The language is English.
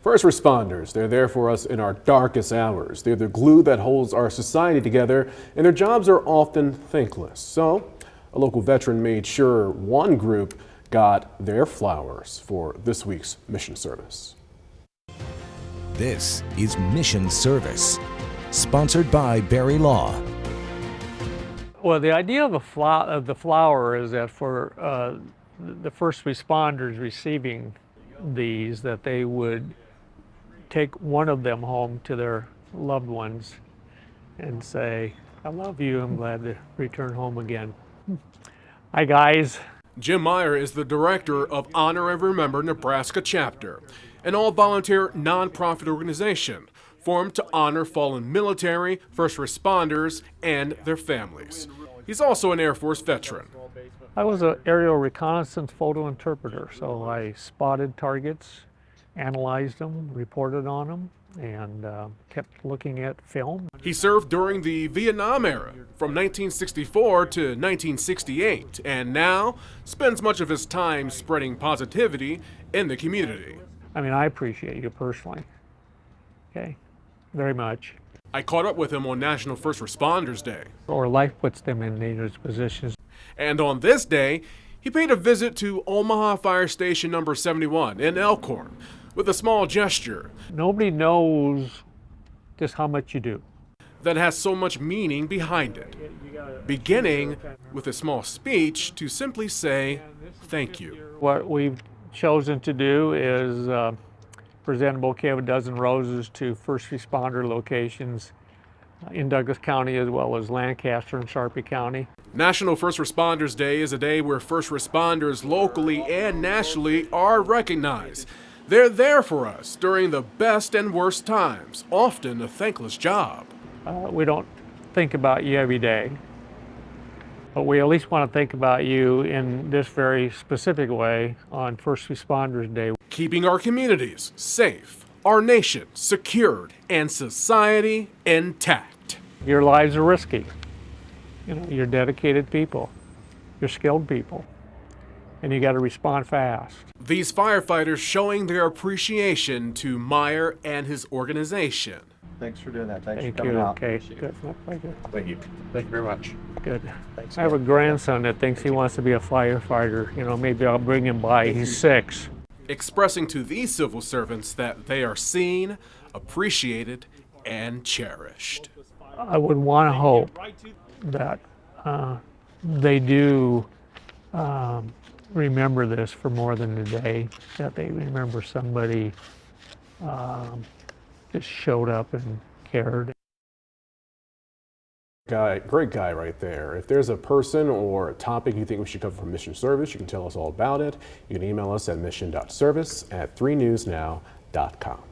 First responders, they're there for us in our darkest hours. They're the glue that holds our society together, and their jobs are often thankless. So, a local veteran made sure one group got their flowers for this week's mission service. This is Mission Service, sponsored by Berry Law. Well, the idea of the flower is that for the first responders receiving these, that they would take one of them home to their loved ones and say, I love you, I'm glad to return home again. Hi guys. Jim Meier is the director of Honor and Remember Nebraska Chapter, an all-volunteer nonprofit organization formed to honor fallen military, first responders, and their families. He's also an Air Force veteran. I was an aerial reconnaissance photo interpreter, so I spotted targets, analyzed them, reported on them, and kept looking at film. He served during the Vietnam era from 1964 to 1968, and now spends much of his time spreading positivity in the community. I mean, I appreciate you personally, okay, very much. I caught up with him on National First Responders Day. Or life puts them in dangerous positions. And on this day, he paid a visit to Omaha Fire Station number 71 in Elkhorn with a small gesture. Nobody knows just how much you do. That has so much meaning behind it, beginning with a small speech to simply say, thank you. What we've chosen to do is present a bouquet of a dozen roses to first responder locations in Douglas County as well as Lancaster and Sarpy County. National First Responders Day is a day where first responders locally and nationally are recognized. They're there for us during the best and worst times, often a thankless job. We don't think about you every day, but we at least want to think about you in this very specific way on First Responders Day. Keeping our communities safe, our nation secured, and society intact. Your lives are risky. You know, you're dedicated people, you're skilled people, and you got to respond fast. These firefighters showing their appreciation to Meier and his organization. Thanks for doing that. Thanks for Thank coming you. out. Okay, good. Thank you. Thank you. Thank you very much. Good. Thanks I have a again. grandson that thinks he wants to be a firefighter. You know, maybe I'll bring him by. He's 6. Expressing to these civil servants that they are seen, appreciated, and cherished. I would want to hope that they do remember this for more than a day, that they remember somebody just showed up and cared. Great guy right there. If there's a person or a topic you think we should cover from Mission Service, you can tell us all about it. You can email us at mission.service@3newsnow.com.